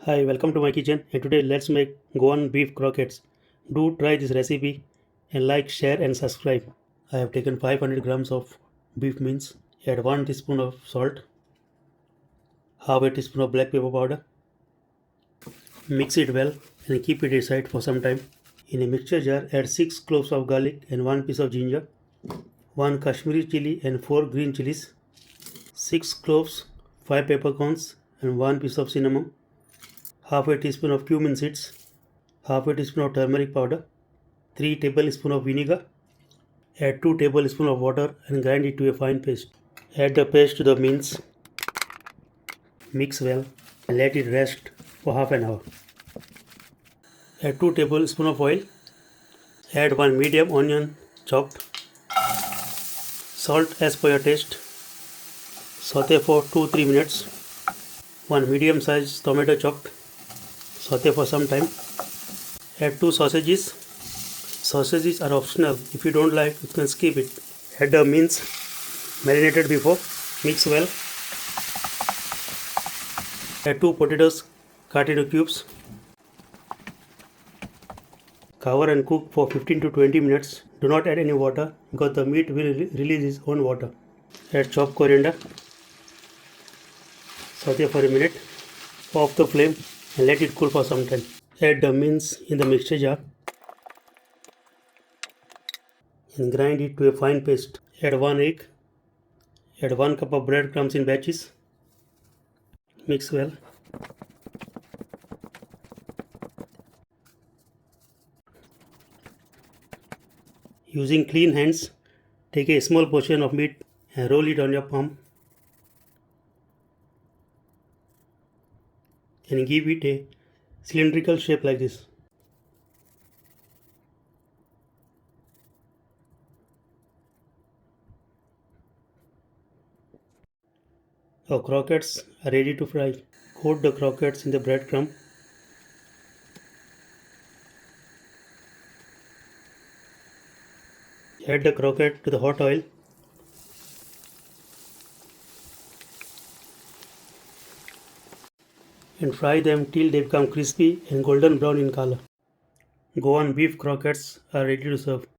Hi, welcome to my kitchen, and today let's make Goan beef croquettes. Do try this recipe and like, share and subscribe. I have taken 500 grams of beef mince. Add 1 teaspoon of salt, half a teaspoon of black pepper powder. Mix it well and keep it aside for some time. In a mixture jar, add 6 cloves of garlic and 1 piece of ginger, 1 Kashmiri chili and 4 green chilies, 6 cloves, 5 peppercorns and 1 piece of cinnamon, half a teaspoon of cumin seeds, half a teaspoon of turmeric powder, 3 tablespoons of vinegar. Add 2 tablespoons of water and grind it to a fine paste. Add the paste to the mince. Mix well and let it rest for half an hour. Add 2 tablespoons of oil. Add 1 medium onion chopped. Salt as per your taste. Saute for 2-3 minutes. 1 medium sized tomato chopped. Saute for some time. Add 2 sausages. Sausages are optional. If you don't like, you can skip it. Add the mince marinated before. Mix well. Add 2 potatoes cut into cubes. Cover and cook for 15 to 20 minutes. Do not add any water because the meat will release its own water. Add chopped coriander. Saute for a minute. Off the flame and let it cool for some time. Add the mince in the mixture jar and grind it to a fine paste. Add 1 egg. Add 1 cup of breadcrumbs in batches. Mix well. Using clean hands, take a small portion of meat and roll it on your palm and give it a cylindrical shape like this. Our croquettes are ready to fry. Coat the croquettes in the breadcrumb. Add the croquette to the hot oil. And fry them till they become crispy and golden brown in color. Goan beef croquettes are ready to serve.